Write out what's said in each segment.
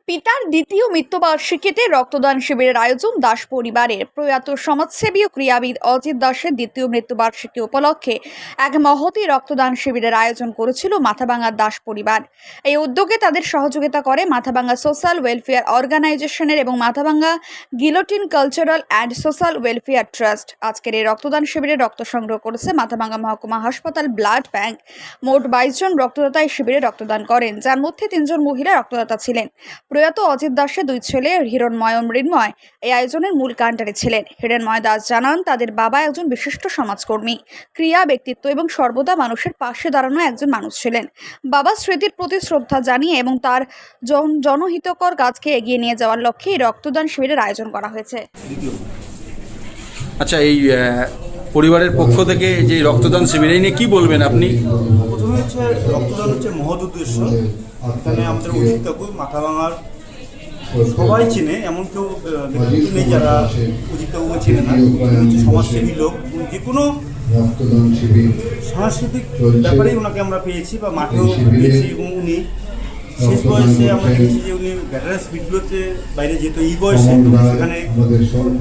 পিতার দ্বিতীয় মৃত্যুবার্ষিকীতে রক্তদান শিবিরের আয়োজন দাস পরিবারের। প্রয়াত সমাজসেবী ও ক্রীড়াবিদ অজিত দাসের দ্বিতীয় মৃত্যুবার্ষিকী উপলক্ষে এক মহতী রক্তদান শিবিরের আয়োজন করেছিল মাথাভাঙ্গা দাস পরিবার। এই উদ্যোগে তাদের সহযোগিতা করে মাথাভাঙ্গা সোশ্যাল ওয়েলফেয়ার অর্গানাইজেশনের এবং Mathabhanga guillotine cultural and social welfare trust. আজকের এই রক্তদান শিবিরে রক্ত সংগ্রহ করেছে মাথাভাঙ্গা মহকুমা হাসপাতাল ব্লাড ব্যাংক। মোট 22 জন রক্তদাতা এই শিবিরে রক্তদান করেন, যার মধ্যে 3 জন মহিলা রক্তদাতা ছিলেন। প্রয়াত অজিত দাসের 2 ছেলে হিরণময় ও মৃন্ময় এই আয়োজনের মূল কাণ্ডারি ছিলেন। হিরণময় দাস জানান, তাদের বাবা একজন বিশিষ্ট সমাজকর্মী, ক্রিয়া ব্যক্তিত্ব এবং সর্বদা মানুষের পাশে দাঁড়ানো একজন মানুষ ছিলেন। বাবার স্মৃতির প্রতি শ্রদ্ধা জানিয়ে এবং তার জনহিতকর কাজকে এগিয়ে নিয়ে যাওয়ার লক্ষ্যে এই রক্তদান শিবিরের আয়োজন করা হয়েছে। আচ্ছা, এই পরিবারের পক্ষ থেকে যে রক্তদান শিবির এই নিয়ে কি বলবেন আপনি? প্রথমে হচ্ছে রক্তদান হচ্ছে মহৎ উদ্দেশ্য। এখানে আমাদের অজিত কাকু মাথাভাঙার সবাই চেনে, এমন কেউ ব্যক্তি নেই যারা অজিত কাকুকে চেনে না। সমাজসেবী লোক, যে কোনো সাংস্কৃতিক ব্যাপারেই ওনাকে আমরা পেয়েছি বা মাঠেও পেয়েছি। এবং উনি শেষ বয়সে আমরা দেখেছি যে উনি ভেটারেন্স মিটগুলোতে বাইরে যেত, এই বয়সে সেখানে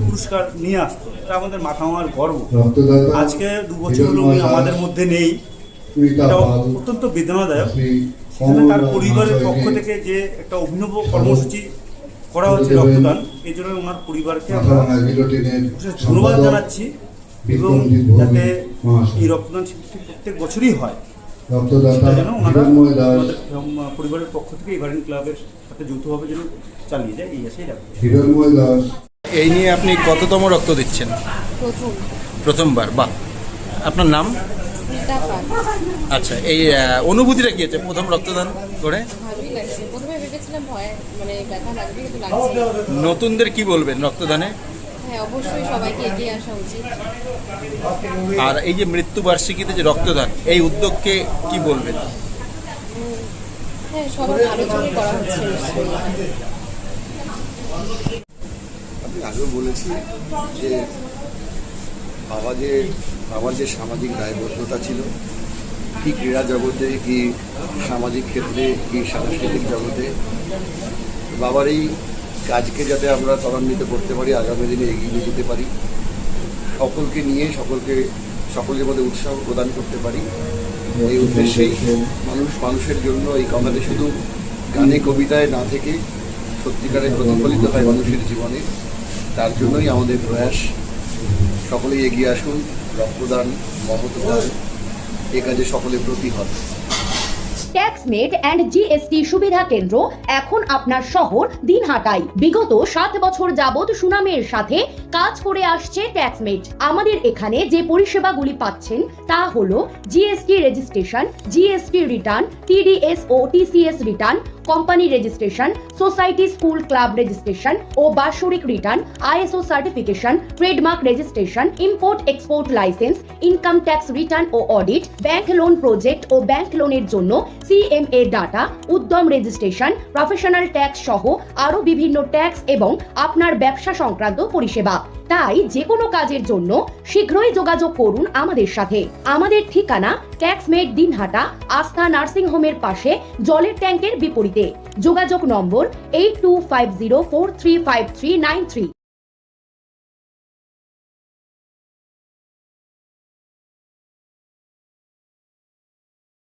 পুরস্কার নিয়ে আসতো। এটা আমাদের মাথাভাঙার গর্ব। আজকে 2 বছর হলো উনি আমাদের মধ্যে নেই, এটা অত্যন্ত বেদনাদায়ক। সেখানে তার পরিবারের পক্ষ থেকে যে একটা অভিনব কর্মসূচি করা হচ্ছে রক্তদান, এই জন্য ওনার পরিবারকে আমরা ধন্যবাদ জানাচ্ছি। এবং যাতে এই রক্তদান শিবিরটি প্রত্যেক বছরই হয়, সেটা যেন ওনারা পরিবারের পক্ষ থেকে এই গার্ডেন ক্লাবের সাথে যৌথভাবে যেন চালিয়ে যায়, এই আশাই রাখবো। এই নিয়ে আপনি কততম রক্ত দিচ্ছেন? প্রথমবার। বাহ, আপনার নাম? আচ্ছা, এই অনুভূতিটা কি আছে প্রথম রক্তদান করে? ভালোই লাগছে। প্রথমে ভেবেছিলাম ভয়, মানে ব্যথা লাগবে, কিন্তু লাগছে। নতুনদের কি বলবেন রক্তদানে? হ্যাঁ, অবশ্যই সবাইকে এগিয়ে আসা উচিত। আর এই যে মৃত্যুবার্ষিকীতে যে রক্তদান, এই উদ্যোগকে কি বলবেন? হ্যাঁ, সবার আলোচনা করা হচ্ছে নিশ্চয়ই। আমি আগেও বলেছি যে বাবার যে সামাজিক দায়বদ্ধতা ছিল, কি ক্রীড়া জগতে, কি সামাজিক ক্ষেত্রে, কি সাংস্কৃতিক জগতে, বাবার এই কাজকে যাতে আমরা ত্বরান্বিত করতে পারি, আগামী দিনে এগিয়ে নিয়ে যেতে পারি, সকলকে নিয়ে সকলের মধ্যে উৎসাহ প্রদান করতে পারি, এই উদ্দেশ্যেই মানুষের জন্য এই কথাটি শুধু গানে কবিতায় না থেকে সত্যিকারে প্রতিফলিত হয় মানুষের জীবনে। তার জন্যই আমাদের প্রয়াস। সকলেই এগিয়ে আসুন, রক্তদান মহৎ দান, এ কাজে সকলে প্রতিহত। ট্যাক্সমেট অ্যান্ড জিএসটি সুবিধা কেন্দ্র এখন আপনার শহর দিনহাটায়। বিগত 7 বছর যাবৎ সুনামের সাথে কাজ করে আসছে ট্যাক্সমেট। আমাদের এখানে যে পরিষেবাগুলি পাচ্ছেন তা হলো GST registration, GST return, TDS ও TCS return, company registration, society school club registration ও বাৎসরিক return, ISO certification, trademark registration, import export licence, income tax return ও অডিট, ব্যাংক লোন প্রজেক্ট ও ব্যাংক লোনের জন্য CMA data, Udyam registration, professional tax সহ আরো বিভিন্ন ট্যাক্স এবং আপনার ব্যবসা সংক্রান্ত পরিষেবা। তাই যে কোনো কাজের জন্য শীঘ্রই যোগাযোগ করুন আমাদের সাথে। আমাদের ঠিকানা ট্যাক্সমেট দিনহাটা, আস্থা নার্সিং হোমের পাশে, জলের ট্যাঙ্কের বিপরীতে। যোগাযোগ নম্বর 8250435393।